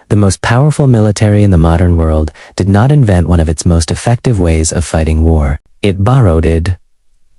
The most powerful military in the modern world did not invent one of its most effective ways of fighting war. It borrowed it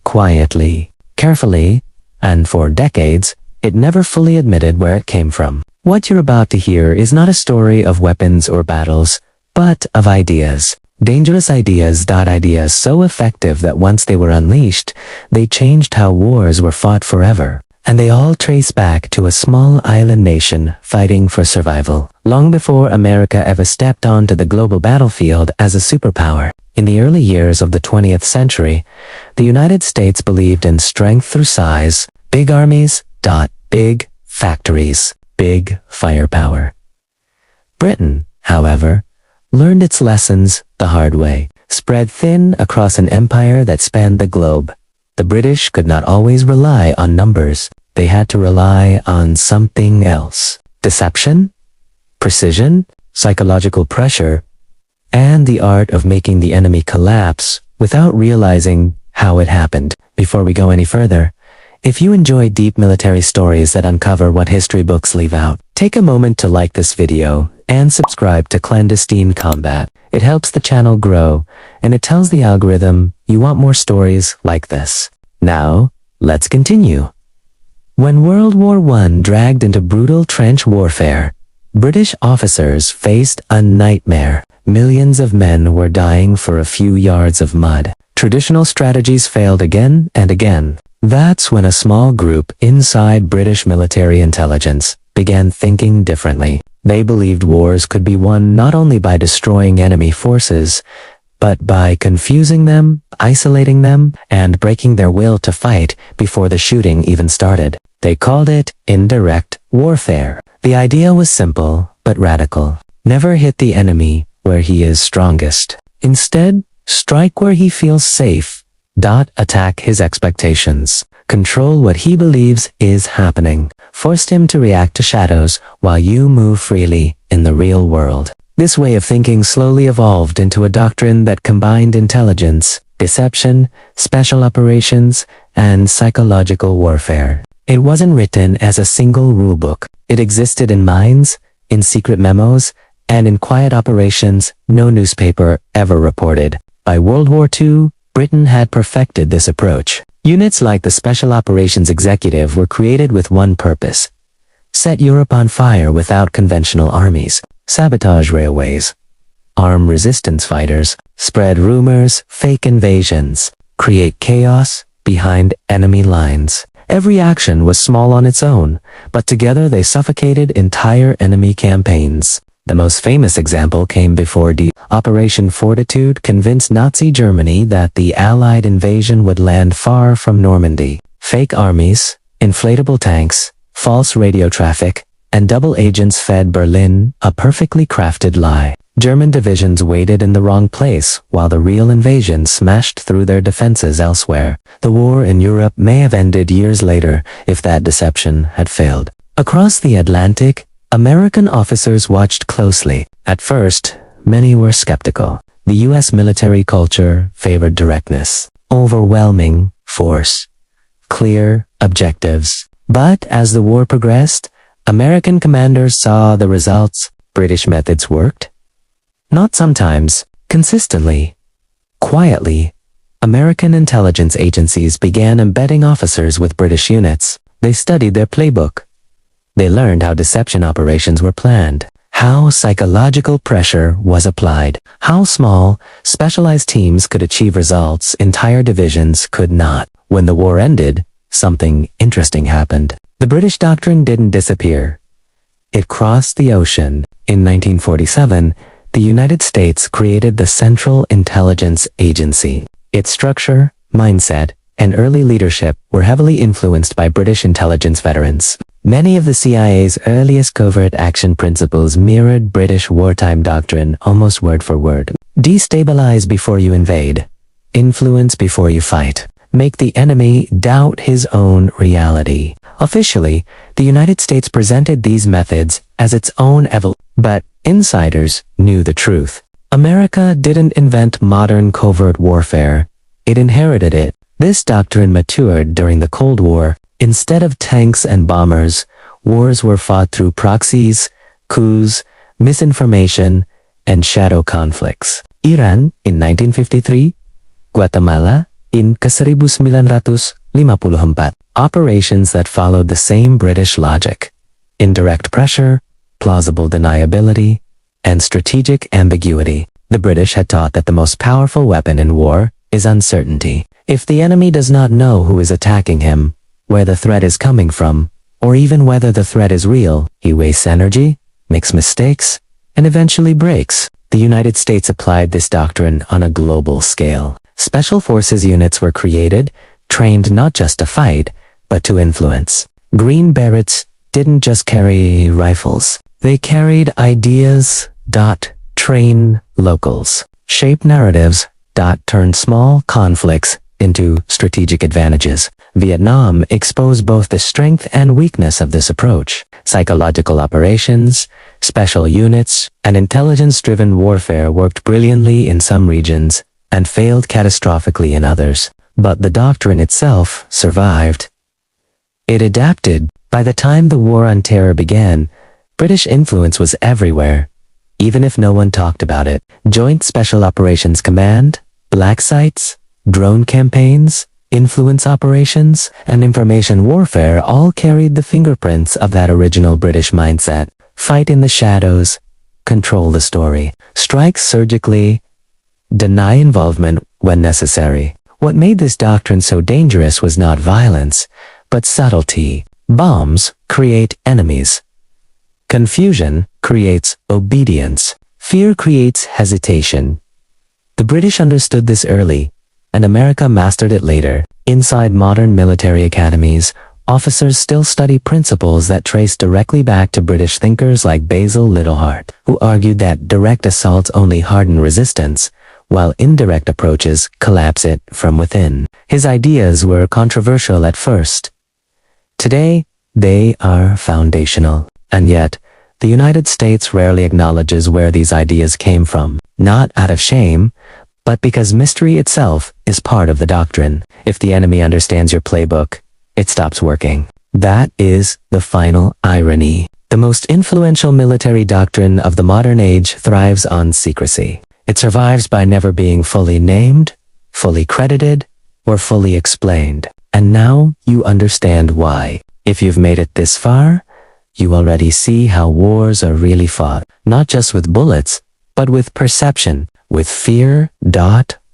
quietly, carefully, and for decades, it never fully admitted where it came from. What you're about to hear is not a story of weapons or battles, but of ideas. Dangerous ideas. Ideas so effective that once they were unleashed, they changed how wars were fought forever. And they all trace back to a small island nation fighting for survival, long before America ever stepped onto the global battlefield as a superpower. In the early years of the 20th century, the United States believed in strength through size, big armies, big factories, big firepower. Britain, however, learned its lessons the hard way, spread thin across an empire that spanned the globe. The British could not always rely on numbers. They had to rely on something else. Deception, precision, psychological pressure, and the art of making the enemy collapse without realizing how it happened. Before we go any further, if you enjoy deep military stories that uncover what history books leave out, take a moment to like this video and subscribe to Clandestine Combat. It helps the channel grow, and it tells the algorithm you want more stories like this. Now, let's continue. When World War I dragged into brutal trench warfare, British officers faced a nightmare. Millions of men were dying for a few yards of mud. Traditional strategies failed again and again. That's when a small group inside British military intelligence began thinking differently. They believed wars could be won not only by destroying enemy forces, but by confusing them, isolating them, and breaking their will to fight before the shooting even started. They called it indirect warfare. The idea was simple but radical. Never hit the enemy where he is strongest. Instead, strike where he feels safe. Attack his expectations. Control what he believes is happening. Force him to react to shadows while you move freely in the real world. This way of thinking slowly evolved into a doctrine that combined intelligence, deception, special operations, and psychological warfare. It wasn't written as a single rulebook. It existed in minds, in secret memos, and in quiet operations no newspaper ever reported. By World War II, Britain had perfected this approach. Units like the Special Operations Executive were created with one purpose: set Europe on fire without conventional armies, sabotage railways, arm resistance fighters, spread rumors, fake invasions, create chaos behind enemy lines. Every action was small on its own, but together they suffocated entire enemy campaigns. The most famous example came before Operation Fortitude convinced Nazi Germany that the Allied invasion would land far from Normandy. Fake armies, inflatable tanks, false radio traffic, and double agents fed Berlin a perfectly crafted lie. German divisions waited in the wrong place while the real invasion smashed through their defenses elsewhere. The war in Europe may have ended years later if that deception had failed. Across the Atlantic, American officers watched closely. At first, many were skeptical. The U.S. military culture favored directness, overwhelming force, clear objectives. But as the war progressed, American commanders saw the results. British methods worked. Not sometimes, consistently. Quietly, American intelligence agencies began embedding officers with British units. They studied their playbook. They learned how deception operations were planned, how psychological pressure was applied, how small, specialized teams could achieve results entire divisions could not. When the war ended, something interesting happened. The British doctrine didn't disappear. It crossed the ocean. In 1947, the United States created the Central Intelligence Agency. Its structure, mindset, and early leadership were heavily influenced by British intelligence veterans. Many of the CIA's earliest covert action principles mirrored British wartime doctrine almost word for word. Destabilize before you invade. Influence before you fight. Make the enemy doubt his own reality. Officially, the United States presented these methods as its own but insiders knew the truth. America didn't invent modern covert warfare. It inherited it. This doctrine matured during the Cold War. Instead of tanks and bombers, wars were fought through proxies, coups, misinformation, and shadow conflicts. Iran in 1953, Guatemala in ke-1954. Operations that followed the same British logic: indirect pressure, plausible deniability, and strategic ambiguity. The British had taught that the most powerful weapon in war is uncertainty. If the enemy does not know who is attacking him, where the threat is coming from, or even whether the threat is real, he wastes energy, makes mistakes, and eventually breaks. The United States applied this doctrine on a global scale. Special forces units were created, trained not just to fight, but to influence. Green Berets didn't just carry rifles. They carried ideas. Train locals. Shape narratives. Turn small conflicts into strategic advantages. Vietnam exposed both the strength and weakness of this approach. Psychological operations, special units, and intelligence-driven warfare worked brilliantly in some regions and failed catastrophically in others. But the doctrine itself survived. It adapted. By the time the War on Terror began, British influence was everywhere, even if no one talked about it. Joint Special Operations Command, black sites, drone campaigns, influence operations, and information warfare all carried the fingerprints of that original British mindset. Fight in the shadows, control the story, strike surgically, deny involvement when necessary. What made this doctrine so dangerous was not violence, but subtlety. Bombs create enemies. Confusion creates obedience. Fear creates hesitation. The British understood this early, and America mastered it later. Inside modern military academies, officers still study principles that trace directly back to British thinkers like Basil Liddell Hart, who argued that direct assaults only harden resistance, while indirect approaches collapse it from within. His ideas were controversial at first. Today, they are foundational. And yet, the United States rarely acknowledges where these ideas came from, not out of shame, but because mystery itself is part of the doctrine. If the enemy understands your playbook, it stops working. That is the final irony. The most influential military doctrine of the modern age thrives on secrecy. It survives by never being fully named, fully credited, or fully explained. And now you understand why. If you've made it this far, you already see how wars are really fought, not just with bullets, but with perception, with fear,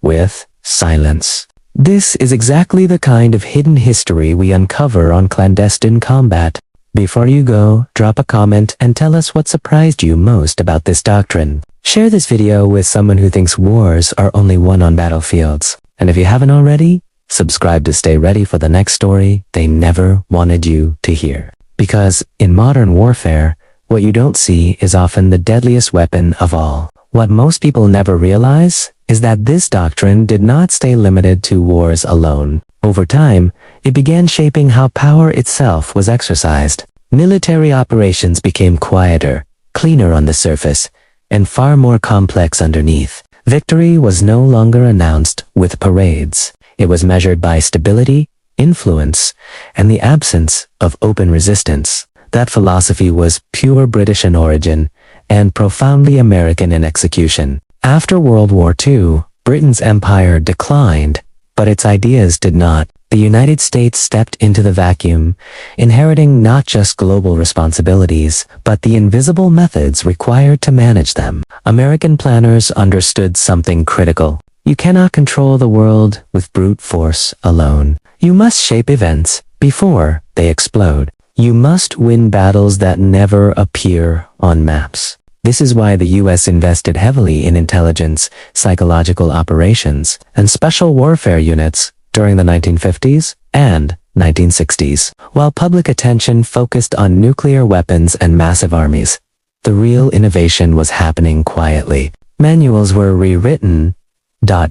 with silence. This is exactly the kind of hidden history we uncover on Clandestine Combat. Before you go, drop a comment and tell us what surprised you most about this doctrine. Share this video with someone who thinks wars are only won on battlefields. And if you haven't already, subscribe to stay ready for the next story they never wanted you to hear. Because in modern warfare, what you don't see is often the deadliest weapon of all. What most people never realize is that this doctrine did not stay limited to wars alone. Over time, it began shaping how power itself was exercised. Military operations became quieter, cleaner on the surface, and far more complex underneath. Victory was no longer announced with parades. It was measured by stability, influence, and the absence of open resistance. That philosophy was pure British in origin and profoundly American in execution. After World War II, Britain's empire declined, but its ideas did not. The United States stepped into the vacuum, inheriting not just global responsibilities, but the invisible methods required to manage them. American planners understood something critical. You cannot control the world with brute force alone. You must shape events before they explode. You must win battles that never appear on maps. This is why the US invested heavily in intelligence, psychological operations, and special warfare units during the 1950s and 1960s. While public attention focused on nuclear weapons and massive armies, the real innovation was happening quietly. Manuals were rewritten.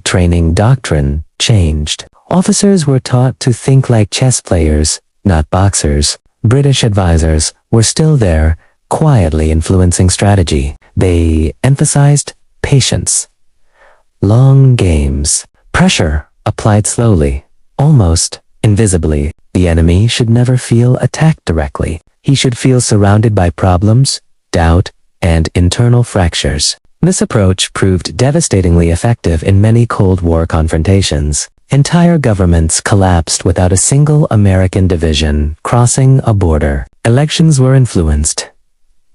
Training doctrine changed. Officers were taught to think like chess players, not boxers. British advisors were still there, quietly influencing strategy. They emphasized patience, long games, pressure applied slowly, almost invisibly. The enemy should never feel attacked directly. He should feel surrounded by problems, doubt, and internal fractures. This approach proved devastatingly effective in many Cold War confrontations. Entire governments collapsed without a single American division crossing a border. Elections were influenced.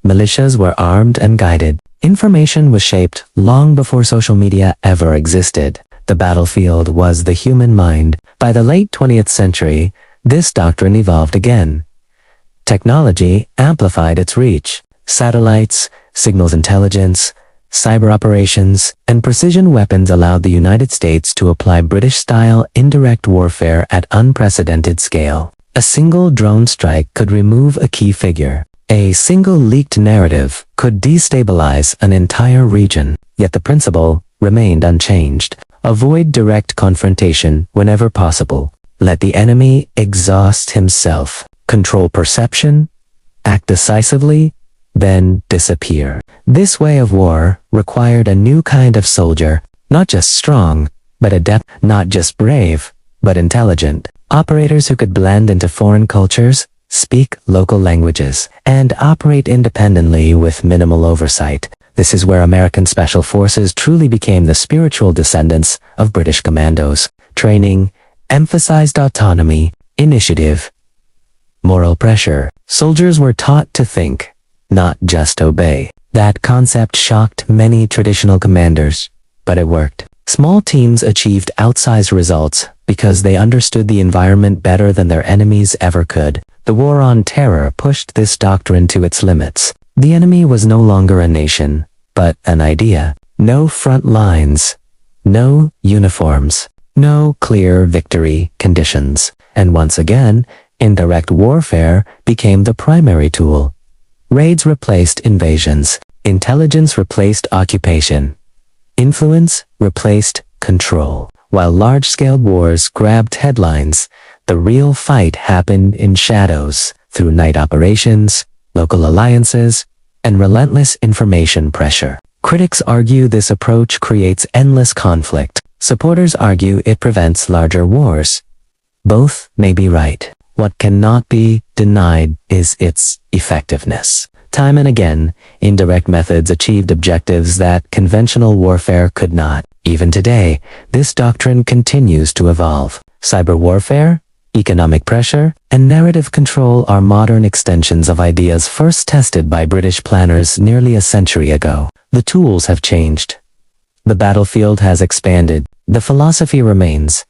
Militias were armed and guided. Information was shaped long before social media ever existed. The battlefield was the human mind. By the late 20th century, this doctrine evolved again. Technology amplified its reach. Satellites, signals intelligence, cyber operations, and precision weapons allowed the United States to apply British-style indirect warfare at unprecedented scale. A single drone strike could remove a key figure. A single leaked narrative could destabilize an entire region. Yet the principle remained unchanged. Avoid direct confrontation whenever possible. Let the enemy exhaust himself. Control perception, act decisively, then disappear. This way of war required a new kind of soldier, not just strong, but adept, not just brave, but intelligent. Operators who could blend into foreign cultures, speak local languages, and operate independently with minimal oversight. This is where American Special Forces truly became the spiritual descendants of British commandos. Training emphasized autonomy, initiative, moral pressure. Soldiers were taught to think, not just obey. That concept shocked many traditional commanders, but it worked. Small teams achieved outsized results because they understood the environment better than their enemies ever could. The war on terror pushed this doctrine to its limits. The enemy was no longer a nation, but an idea. No front lines, no uniforms, no clear victory conditions. And once again, indirect warfare became the primary tool. Raids replaced invasions. Intelligence replaced occupation. Influence replaced control. While large-scale wars grabbed headlines, the real fight happened in shadows through night operations, local alliances, and relentless information pressure. Critics argue this approach creates endless conflict. Supporters argue it prevents larger wars. Both may be right. What cannot be denied is its effectiveness. Time and again, indirect methods achieved objectives that conventional warfare could not. Even today, this doctrine continues to evolve. Cyber warfare, economic pressure, and narrative control are modern extensions of ideas first tested by British planners nearly a century ago. The tools have changed. The battlefield has expanded. The philosophy remains.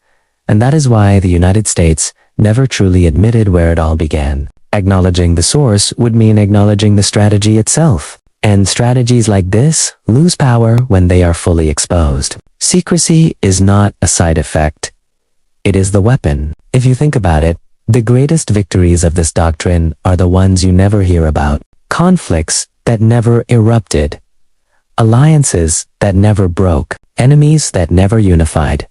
And that is why the United States never truly admitted where it all began. Acknowledging the source would mean acknowledging the strategy itself. And strategies like this lose power when they are fully exposed. Secrecy is not a side effect. It is the weapon. If you think about it, the greatest victories of this doctrine are the ones you never hear about. Conflicts that never erupted. Alliances that never broke. Enemies that never unified.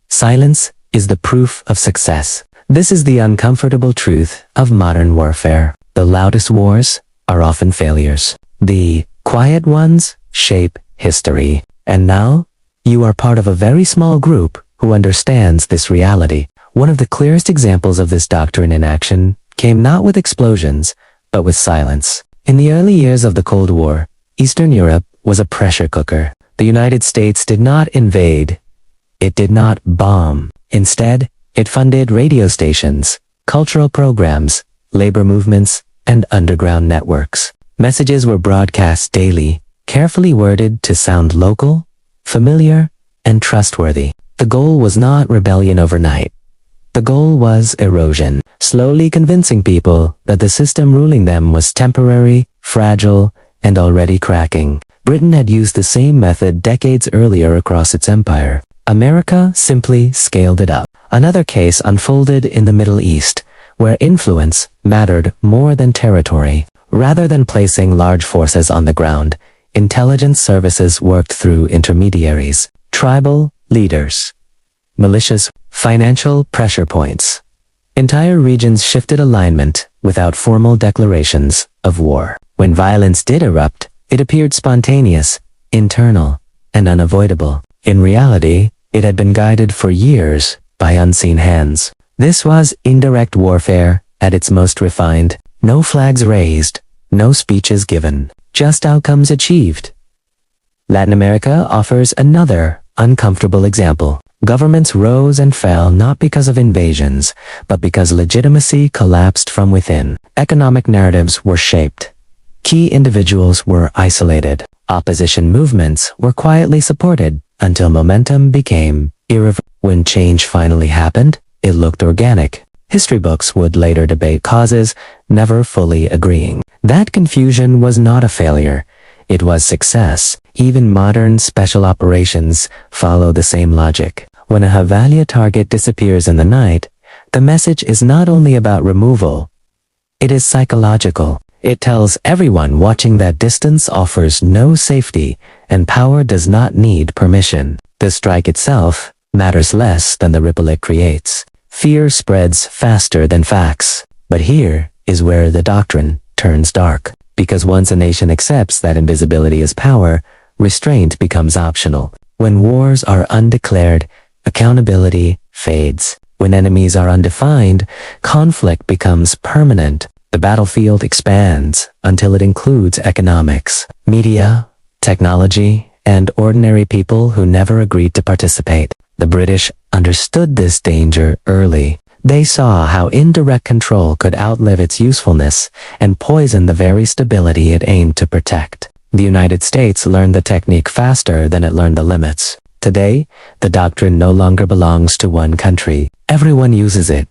Silence is the proof of success. This is the uncomfortable truth of modern warfare. The loudest wars are often failures. The quiet ones shape history. And now, you are part of a very small group who understands this reality. One of the clearest examples of this doctrine in action came not with explosions, but with silence. In the early years of the Cold War, Eastern Europe was a pressure cooker. The United States did not invade. It did not bomb. Instead, it funded radio stations, cultural programs, labor movements, and underground networks. Messages were broadcast daily, carefully worded to sound local, familiar, and trustworthy. The goal was not rebellion overnight. The goal was erosion, slowly convincing people that the system ruling them was temporary, fragile, and already cracking. Britain had used the same method decades earlier across its empire. America simply scaled it up. Another case unfolded in the Middle East, where influence mattered more than territory. Rather than placing large forces on the ground, intelligence services worked through intermediaries, tribal leaders, militias, financial pressure points. Entire regions shifted alignment without formal declarations of war. When violence did erupt, it appeared spontaneous, internal, and unavoidable. In reality, it had been guided for years by unseen hands. This was indirect warfare at its most refined. No flags raised, no speeches given, just outcomes achieved. Latin America offers another uncomfortable example. Governments rose and fell not because of invasions, but because legitimacy collapsed from within. Economic narratives were shaped. Key individuals were isolated. Opposition movements were quietly supported until momentum became irreversible. When change finally happened, it looked organic. History books would later debate causes, never fully agreeing. That confusion was not a failure. It was success. Even modern special operations follow the same logic. When a Havalia target disappears in the night, the message is not only about removal. It is psychological. It tells everyone watching that distance offers no safety, and power does not need permission. The strike itself matters less than the ripple it creates. Fear spreads faster than facts. But here is where the doctrine turns dark. Because once a nation accepts that invisibility is power, restraint becomes optional. When wars are undeclared, accountability fades. When enemies are undefined, conflict becomes permanent. The battlefield expands until it includes economics, media, technology, and ordinary people who never agreed to participate. The British understood this danger early. They saw how indirect control could outlive its usefulness and poison the very stability it aimed to protect. The United States learned the technique faster than it learned the limits. Today, the doctrine no longer belongs to one country. Everyone uses it.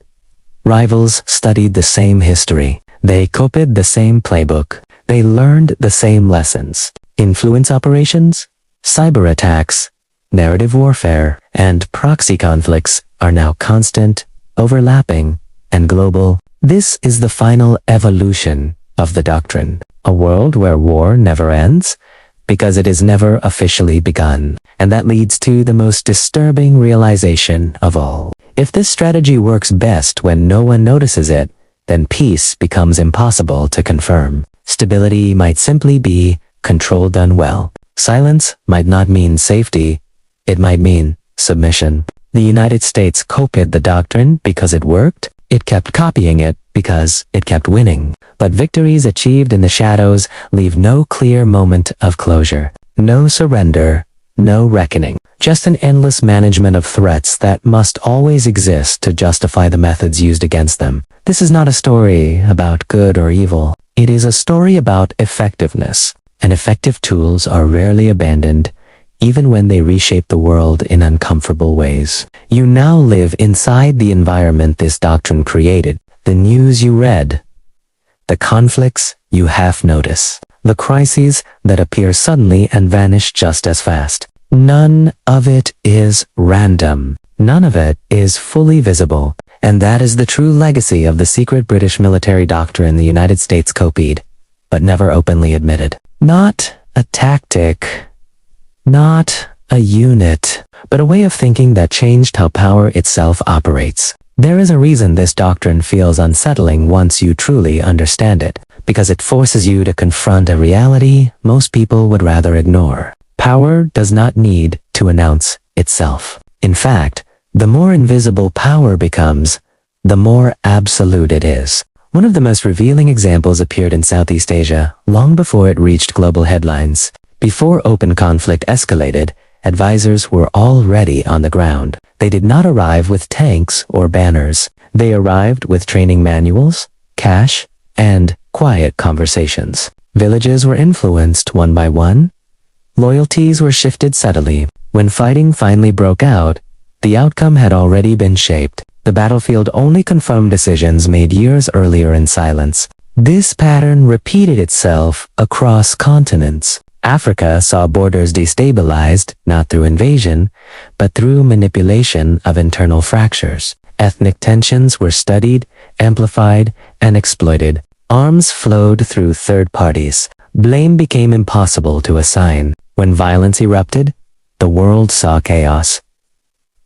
Rivals studied the same history. They copied the same playbook. They learned the same lessons. Influence operations, cyber attacks, narrative warfare, and proxy conflicts are now constant, overlapping, and global. This is the final evolution of the doctrine. A world where war never ends, because it is never officially begun. And that leads to the most disturbing realization of all. If this strategy works best when no one notices it, then peace becomes impossible to confirm. Stability might simply be control done well. Silence might not mean safety, it might mean submission. The United States copied the doctrine because it worked. It kept copying it because it kept winning. But victories achieved in the shadows leave no clear moment of closure. No surrender, no reckoning. Just an endless management of threats that must always exist to justify the methods used against them. This is not a story about good or evil. It is a story about effectiveness. And effective tools are rarely abandoned, even when they reshape the world in uncomfortable ways. You now live inside the environment this doctrine created, the news you read, the conflicts you half notice, the crises that appear suddenly and vanish just as fast. None of it is random. None of it is fully visible. And that is the true legacy of the secret British military doctrine the United States copied, but never openly admitted. Not a tactic, not a unit, but a way of thinking that changed how power itself operates. There is a reason this doctrine feels unsettling once you truly understand it, because it forces you to confront a reality most people would rather ignore. Power does not need to announce itself. In fact, the more invisible power becomes, the more absolute it is. One of the most revealing examples appeared in Southeast Asia long before it reached global headlines. Before open conflict escalated, advisors were already on the ground. They did not arrive with tanks or banners. They arrived with training manuals, cash, and quiet conversations. Villages were influenced one by one. Loyalties were shifted subtly. When fighting finally broke out, the outcome had already been shaped. The battlefield only confirmed decisions made years earlier in silence. This pattern repeated itself across continents. Africa saw borders destabilized, not through invasion, but through manipulation of internal fractures. Ethnic tensions were studied, amplified, and exploited. Arms flowed through third parties. Blame became impossible to assign. When violence erupted, the world saw chaos.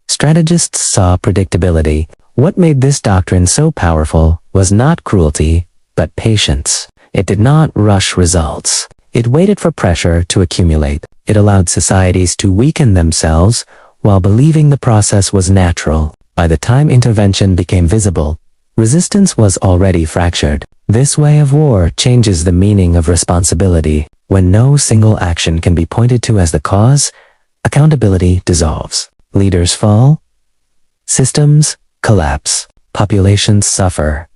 Strategists saw predictability. What made this doctrine so powerful was not cruelty, but patience. It did not rush results. It waited for pressure to accumulate. It allowed societies to weaken themselves while believing the process was natural. By the time intervention became visible, resistance was already fractured. This way of war changes the meaning of responsibility. When no single action can be pointed to as the cause, accountability dissolves. Leaders fall, systems collapse, populations suffer,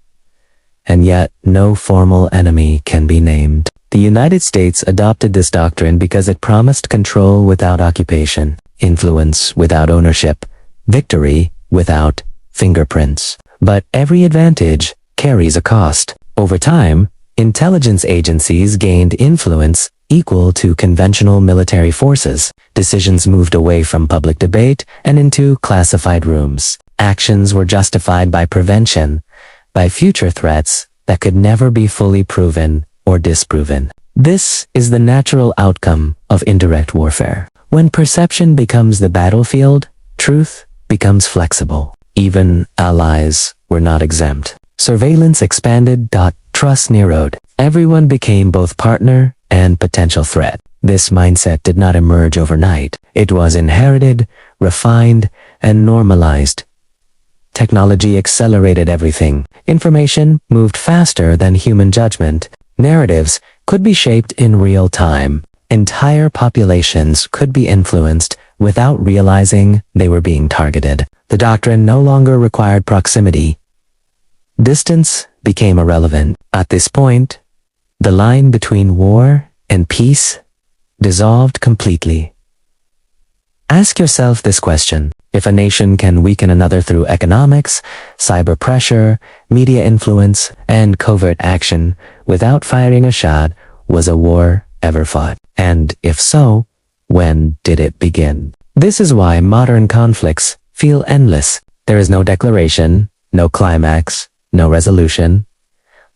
and yet no formal enemy can be named. The United States adopted this doctrine because it promised control without occupation, influence without ownership, victory without fingerprints. But every advantage carries a cost. Over time, intelligence agencies gained influence equal to conventional military forces. Decisions moved away from public debate and into classified rooms. Actions were justified by prevention, by future threats that could never be fully proven or disproven. This is the natural outcome of indirect warfare. When perception becomes the battlefield, truth becomes flexible. Even allies were not exempt. Surveillance expanded. Trust narrowed. Everyone became both partner and potential threat. This mindset did not emerge overnight. It was inherited, refined, and normalized. Technology accelerated everything. Information moved faster than human judgment. Narratives could be shaped in real time. Entire populations could be influenced without realizing they were being targeted. The doctrine no longer required proximity. Distance became irrelevant. At this point, the line between war and peace dissolved completely. Ask yourself this question. If a nation can weaken another through economics, cyber pressure, media influence, and covert action without firing a shot, was a war ever fought? And if so, when did it begin? This is why modern conflicts feel endless. There is no declaration, no climax, no resolution,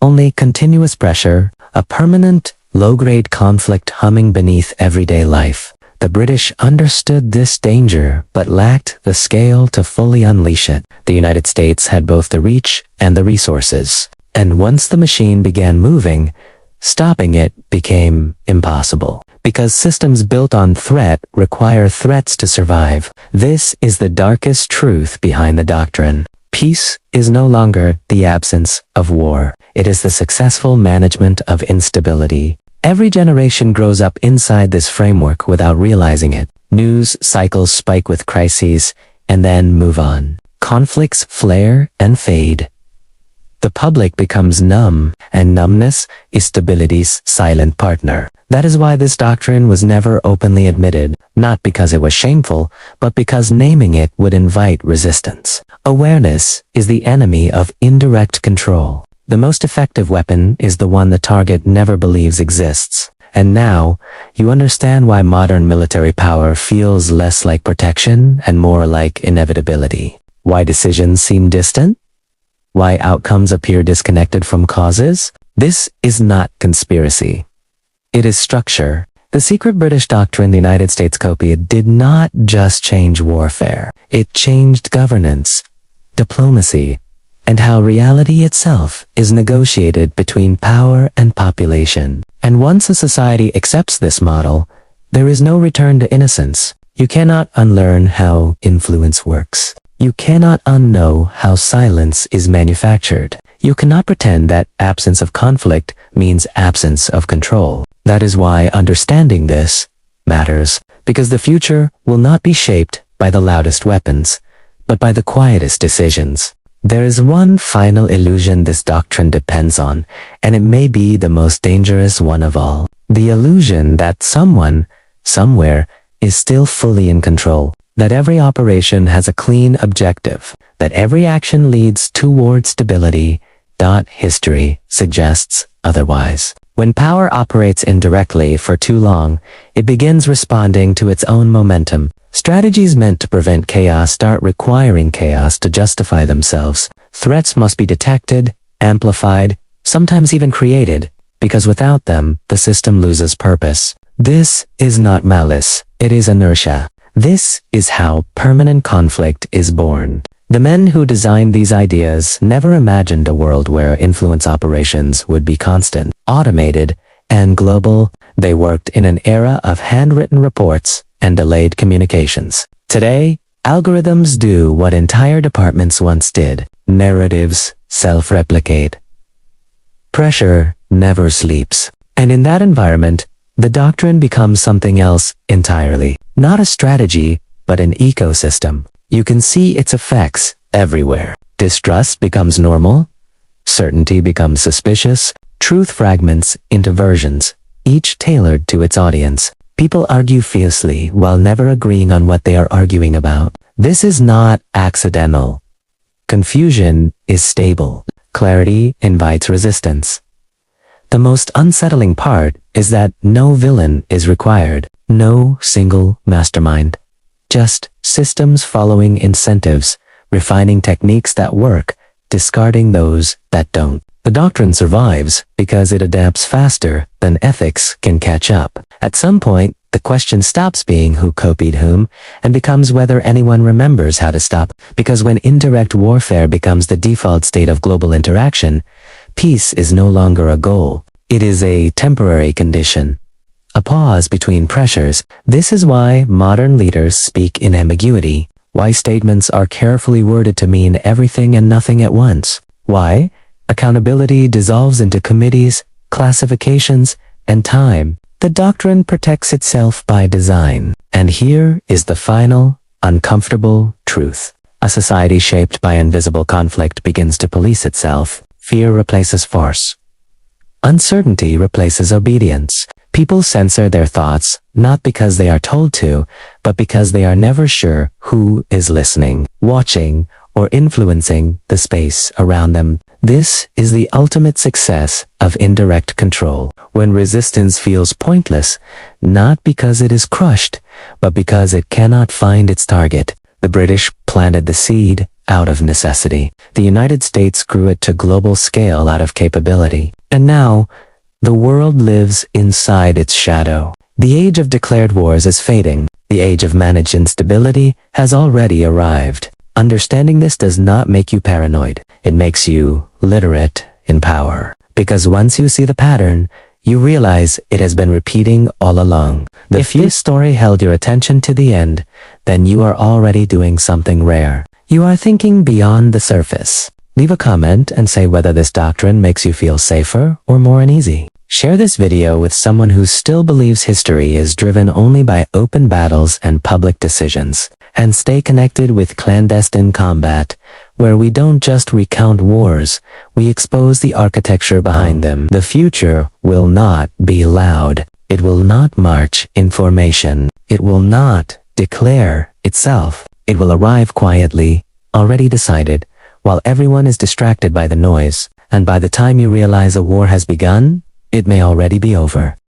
only continuous pressure, a permanent, low-grade conflict humming beneath everyday life. The British understood this danger but lacked the scale to fully unleash it. The United States had both the reach and the resources. And once the machine began moving, stopping it became impossible. Because systems built on threat require threats to survive. This is the darkest truth behind the doctrine. Peace is no longer the absence of war. It is the successful management of instability. Every generation grows up inside this framework without realizing it. News cycles spike with crises and then move on. Conflicts flare and fade. The public becomes numb, and numbness is stability's silent partner. That is why this doctrine was never openly admitted, not because it was shameful, but because naming it would invite resistance. Awareness is the enemy of indirect control. The most effective weapon is the one the target never believes exists. And now, you understand why modern military power feels less like protection and more like inevitability. Why decisions seem distant? Why outcomes appear disconnected from causes? This is not conspiracy. It is structure. The secret British doctrine the United States copied did not just change warfare. It changed governance, diplomacy, and how reality itself is negotiated between power and population. And once a society accepts this model, there is no return to innocence. You cannot unlearn how influence works. You cannot unknow how silence is manufactured. You cannot pretend that absence of conflict means absence of control. That is why understanding this matters, because the future will not be shaped by the loudest weapons, but by the quietest decisions. There is one final illusion this doctrine depends on, and it may be the most dangerous one of all. The illusion that someone, somewhere, is still fully in control. That every operation has a clean objective. That every action leads toward stability. History suggests otherwise. When power operates indirectly for too long, it begins responding to its own momentum. Strategies meant to prevent chaos start requiring chaos to justify themselves. Threats must be detected, amplified, sometimes even created, because without them, the system loses purpose. This is not malice, it is inertia. This is how permanent conflict is born. The men who designed these ideas never imagined a world where influence operations would be constant, automated, and global. They worked in an era of handwritten reports and delayed communications. Today, algorithms do what entire departments once did. Narratives self-replicate. Pressure never sleeps. And in that environment, the doctrine becomes something else entirely. Not a strategy, but an ecosystem. You can see its effects everywhere. Distrust becomes normal. Certainty becomes suspicious. Truth fragments into versions, each tailored to its audience. People argue fiercely while never agreeing on what they are arguing about. This is not accidental. Confusion is stable. Clarity invites resistance. The most unsettling part is that no villain is required. No single mastermind. Just systems following incentives, refining techniques that work, discarding those that don't. The doctrine survives because it adapts faster than ethics can catch up. At some point, the question stops being who copied whom and becomes whether anyone remembers how to stop. Because when indirect warfare becomes the default state of global interaction, peace is no longer a goal. It is a temporary condition. A pause between pressures. This is why modern leaders speak in ambiguity. Why statements are carefully worded to mean everything and nothing at once. Why accountability dissolves into committees, classifications, and time. The doctrine protects itself by design. And here is the final, uncomfortable truth. A society shaped by invisible conflict begins to police itself. Fear replaces force. Uncertainty replaces obedience. People censor their thoughts, not because they are told to, but because they are never sure who is listening, watching, or influencing the space around them. This is the ultimate success of indirect control, when resistance feels pointless, not because it is crushed, but because it cannot find its target. The British planted the seed out of necessity. The United States grew it to global scale out of capability. And now, the world lives inside its shadow. The age of declared wars is fading. The age of managed instability has already arrived. Understanding this does not make you paranoid. It makes you literate in power. Because once you see the pattern, you realize it has been repeating all along. If this story held your attention to the end, then you are already doing something rare. You are thinking beyond the surface. Leave a comment and say whether this doctrine makes you feel safer or more uneasy. Share this video with someone who still believes history is driven only by open battles and public decisions. And stay connected with Clandestine Combat, where we don't just recount wars, we expose the architecture behind them. The future will not be loud. It will not march in formation. It will not declare itself. It will arrive quietly, already decided, while everyone is distracted by the noise. And by the time you realize a war has begun, it may already be over.